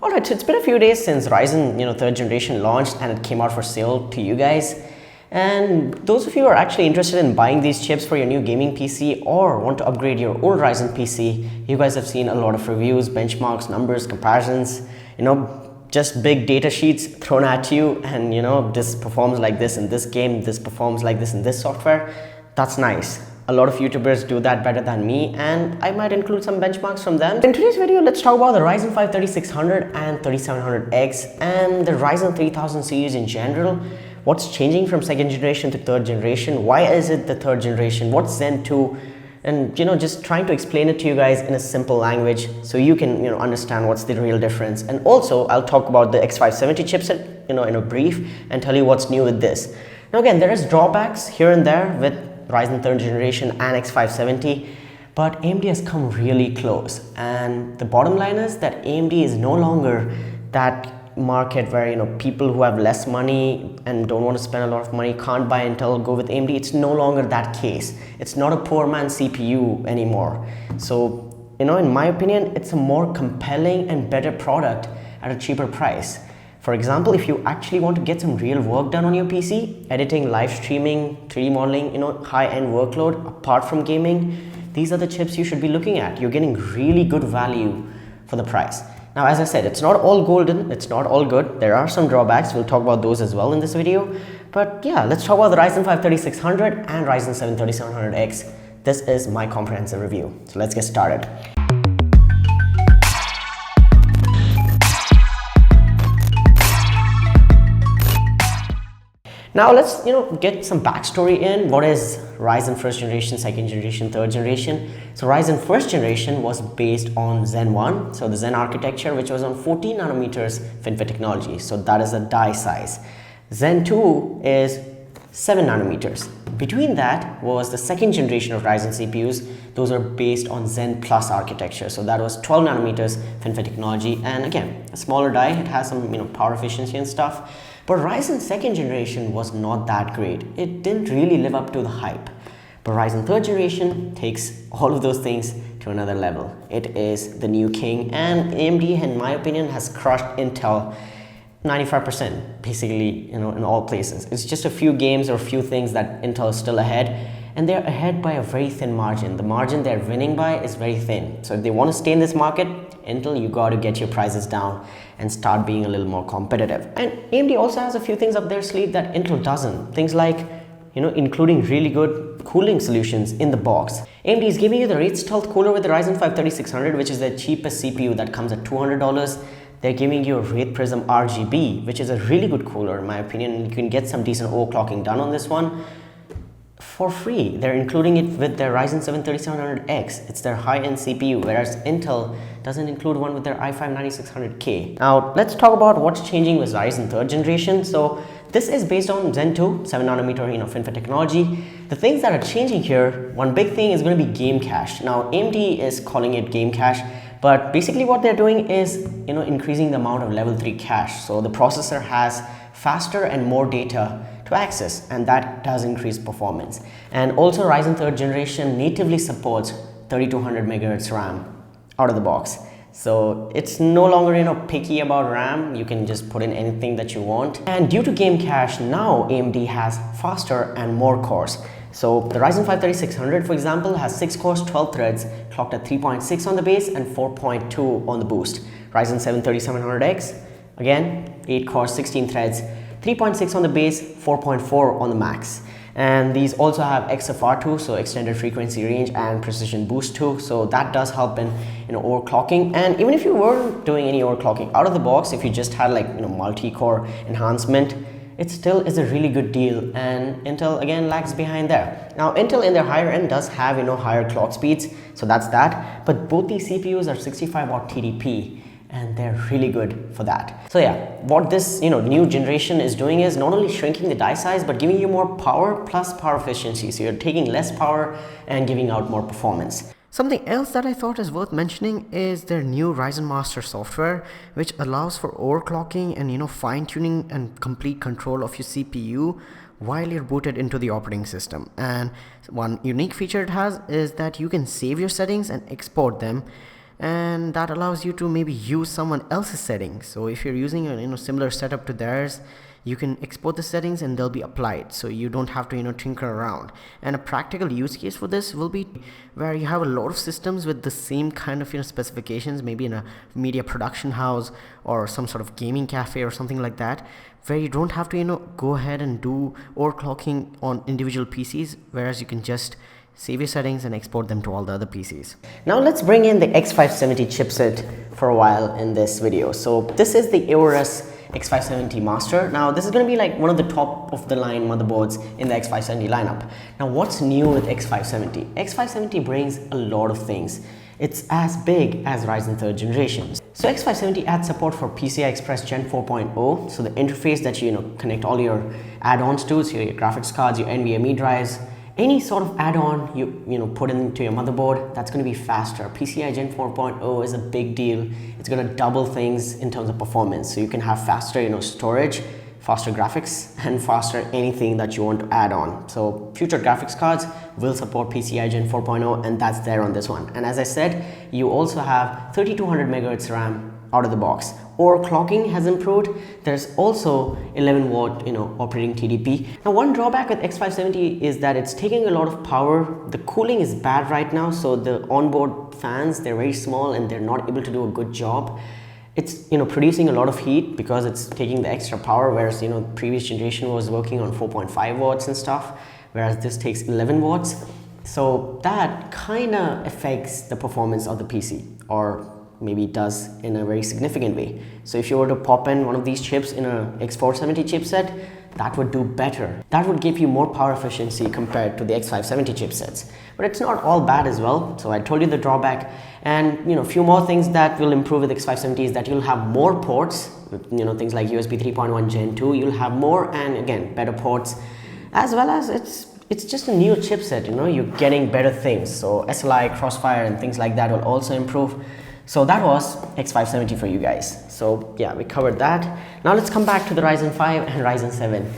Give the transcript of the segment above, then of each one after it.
Alright, so it's been a few days since Ryzen, third generation launched and it came out for sale to you guys. And those of you who are actually interested in buying these chips for your new gaming PC or want to upgrade your old Ryzen PC, you guys have seen a lot of reviews, benchmarks, numbers, comparisons, just big data sheets thrown at you, and this performs like this in this game, this performs like this in this software. That's nice. A lot of YouTubers do that better than me, and I might include some benchmarks from them. In today's video, let's talk about the Ryzen 5 3600 and 3700X and the Ryzen 3000 series in general. What's changing from second generation to third generation? Why is it the third generation? What's Zen 2? And just trying to explain it to you guys in a simple language so you can understand what's the real difference. And also I'll talk about the X570 chipset in a brief and tell you what's new with this. Now again, there is drawbacks here and there with Ryzen 3rd generation and X570, but AMD has come really close. And the bottom line is that AMD is no longer that market where people who have less money and don't want to spend a lot of money can't buy Intel, go with AMD. It's no longer that case. It's not a poor man's CPU anymore. So in my opinion, it's a more compelling and better product at a cheaper price. For example, if you actually want to get some real work done on your PC, editing, live streaming, 3D modeling, high-end workload apart from gaming, these are the chips you should be looking at. You're getting really good value for the price. Now, as I said, it's not all golden, it's not all good. There are some drawbacks. We'll talk about those as well in this video. But yeah, let's talk about the Ryzen 5 3600 and Ryzen 7 3700X. This is my comprehensive review. So let's get started. Now let's get some backstory in. What is Ryzen first generation, second generation, third generation? So Ryzen first generation was based on Zen 1, so the Zen architecture, which was on 14 nanometers FinFET technology. So that is a die size. Zen 2 is 7 nanometers. Between that was the second generation of Ryzen CPUs. Those are based on Zen Plus architecture. So that was 12 nanometers FinFET technology, and again, a smaller die. It has some power efficiency and stuff. But Ryzen's second generation was not that great. It didn't really live up to the hype. But Ryzen third generation takes all of those things to another level. It is the new king, and AMD, in my opinion, has crushed Intel 95% basically, in all places. It's just a few games or a few things that Intel is still ahead, and they're ahead by a very thin margin. The margin they're winning by is very thin. So if they want to stay in this market, Intel, you got to get your prices down and start being a little more competitive. And AMD also has a few things up their sleeve that Intel doesn't. Things like, including really good cooling solutions in the box. AMD is giving you the Wraith Stealth cooler with the Ryzen 5 3600, which is the cheapest CPU that comes at $200. They're giving you a Wraith Prism RGB, which is a really good cooler in my opinion. You can get some decent overclocking done on this one for free. They're including it with their Ryzen 7 3700X. It's their high-end CPU, whereas Intel doesn't include one with their i5 9600K. Now, let's talk about what's changing with Ryzen 3rd generation. So this is based on Zen 2, 7 nanometer FinFET technology. The things that are changing here, one big thing is going to be game cache. Now, AMD is calling it game cache, but basically what they're doing is, increasing the amount of level 3 cache. So the processor has faster and more data to access, and that does increase performance. And also Ryzen 3rd generation natively supports 3200 megahertz RAM out of the box. So it's no longer picky about RAM. You can just put in anything that you want. And due to game cache, now AMD has faster and more cores. So the Ryzen 5 3600, for example, has 6 cores, 12 threads, clocked at 3.6 on the base and 4.2 on the boost. Ryzen 7 3700X, again, 8 cores, 16 threads, 3.6 on the base, 4.4 on the max. And these also have XFR2, so extended frequency range, and precision boost too. So that does help in overclocking. And even if you weren't doing any overclocking out of the box, if you just had multi-core enhancement, it still is a really good deal. And Intel again lags behind there. Now Intel in their higher end does have higher clock speeds, so that's that. But both these CPUs are 65 watt TDP, and they're really good for that. So yeah, what this new generation is doing is not only shrinking the die size, but giving you more power plus power efficiency. So you're taking less power and giving out more performance. Something else that I thought is worth mentioning is their new Ryzen Master software, which allows for overclocking and fine-tuning and complete control of your CPU while you're booted into the operating system. And one unique feature it has is that you can save your settings and export them and that allows you to maybe use someone else's settings. So if you're using a similar setup to theirs, you can export the settings and they'll be applied, so you don't have to tinker around. And a practical use case for this will be where you have a lot of systems with the same kind of specifications, maybe in a media production house or some sort of gaming cafe or something like that, where you don't have to go ahead and do overclocking on individual PCs, whereas you can just save your settings and export them to all the other PCs. Now let's bring in the X570 chipset for a while in this video. So this is the Aorus X570 Master. Now this is going to be like one of the top of the line motherboards in the X570 lineup. Now what's new with X570? X570 brings a lot of things. It's as big as Ryzen 3rd generation. So X570 adds support for PCI Express Gen 4.0. So the interface that you connect all your add-ons to, so your graphics cards, your NVMe drives, any sort of add-on you put into your motherboard, that's going to be faster. PCI Gen 4.0 is a big deal. It's going to double things in terms of performance. So you can have faster storage, faster graphics, and faster anything that you want to add on. So future graphics cards will support PCI Gen 4.0, and that's there on this one. And as I said, you also have 3200 megahertz RAM out of the box. Overclocking has improved. There's also 11 watt operating TDP. Now one drawback with X570 is that it's taking a lot of power. The cooling is bad right now, so the onboard fans, they're very small and they're not able to do a good job. It's producing a lot of heat because it's taking the extra power, whereas previous generation was working on 4.5 watts and stuff, whereas this takes 11 watts. So that kind of affects the performance of the PC, or maybe it does in a very significant way. So if you were to pop in one of these chips in a X470 chipset, that would do better. That would give you more power efficiency compared to the X570 chipsets. But it's not all bad as well. So I told you the drawback, and a few more things that will improve with X570 is that you'll have more ports, things like USB 3.1 Gen 2, you'll have more, and again, better ports, as well as it's just a new chipset, you're getting better things. So SLI, Crossfire, and things like that will also improve. So that was X570 for you guys. So yeah, we covered that. Now let's come back to the Ryzen 5 and Ryzen 7.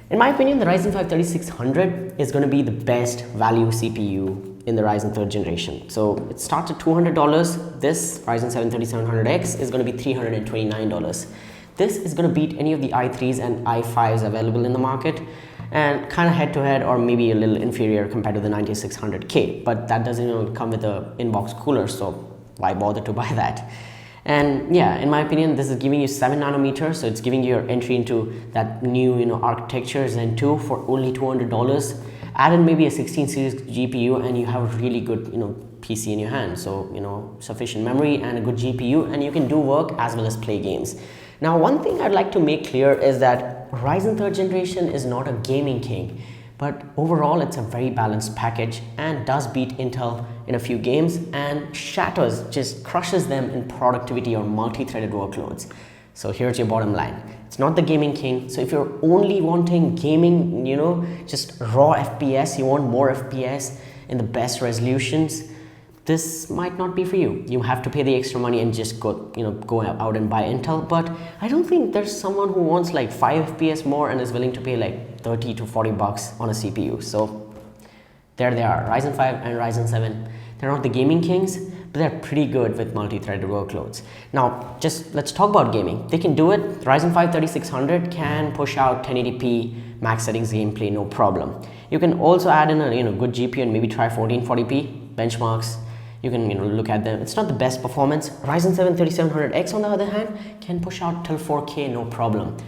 In my opinion, the Ryzen 5 3600 is going to be the best value CPU in the Ryzen 3rd generation. So it starts at $200. This Ryzen 7 3700X is going to be $329. This is going to beat any of the i3s and i5s available in the market, and kind of head to head, or maybe a little inferior compared to the 9600K, but that doesn't come with a inbox cooler, so why bother to buy that? And yeah, in my opinion, this is giving you 7 nanometers, so it's giving you your entry into that new architecture Zen 2 for only $200. Add in maybe a 16 series GPU and you have a really good PC in your hand. So sufficient memory and a good GPU, and you can do work as well as play games. Now one thing I'd like to make clear is that Ryzen 3rd generation is not a gaming king, but overall it's a very balanced package and does beat Intel in a few games and just crushes them in productivity or multi-threaded workloads. So here's your bottom line. It's not the gaming king. So if you're only wanting gaming, just raw FPS, you want more FPS in the best resolutions, this might not be for you. You have to pay the extra money and just go out and buy Intel. But I don't think there's someone who wants like 5 FPS more and is willing to pay like 30 to 40 bucks on a CPU. So there they are, Ryzen 5 and Ryzen 7. They're not the gaming kings, but they're pretty good with multi-threaded workloads. Now, just let's talk about gaming. They can do it. Ryzen 5 3600 can push out 1080p max settings gameplay, no problem. You can also add in a good GPU and maybe try 1440p benchmarks. You can look at them. It's not the best performance. Ryzen 7 3700X on the other hand can push out till 4K, no problem,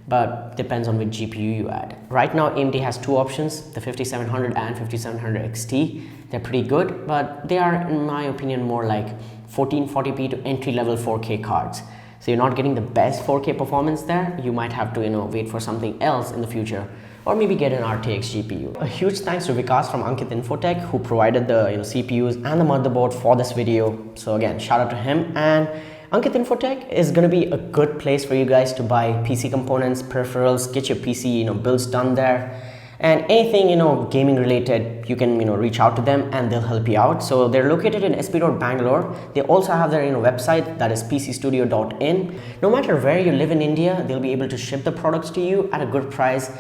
but depends on which GPU you add. Right now AMD has two options, the 5700 and 5700 XT. They're pretty good, but they are, in my opinion, more like 1440p to entry-level 4K cards. So you're not getting the best 4K performance there. You might have to wait for something else in the future, or maybe get an RTX GPU. A huge thanks to Vikas from Ankit Infotech, who provided the CPUs and the motherboard for this video. So again, shout out to him. And Ankit Infotech is going to be a good place for you guys to buy PC components, peripherals, get your PC builds done there, and anything gaming related, you can reach out to them and they'll help you out. So they're located in SP Road, Bangalore. They also have their website, that is pcstudio.in. No matter where you live in India, they'll be able to ship the products to you at a good price.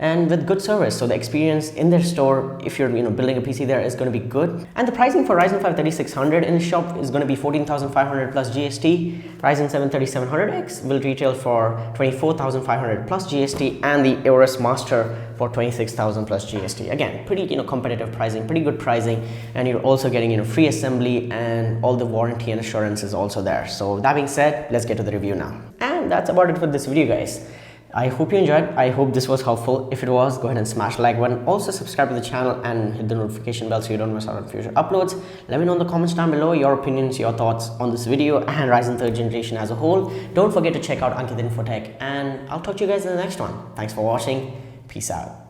and with good service. So the experience in their store, if you're building a PC there, is going to be good. And the pricing for Ryzen 5 3600 in the shop is going to be 14,500 plus GST. Ryzen 7 3700X will retail for 24,500 plus GST, and the Aorus Master for 26,000 plus GST. Again, pretty competitive pricing, pretty good pricing, and you're also getting free assembly, and all the warranty and assurance is also there. So that being said, let's get to the review now. And that's about it for this video, guys. I hope you enjoyed. I hope this was helpful. If it was, go ahead and smash the like button. Also subscribe to the channel and hit the notification bell so you don't miss out on future uploads. Let me know in the comments down below your opinions, your thoughts on this video and Ryzen 3rd generation as a whole. Don't forget to check out Ankit Infotech, and I'll talk to you guys in the next one. Thanks for watching. Peace out.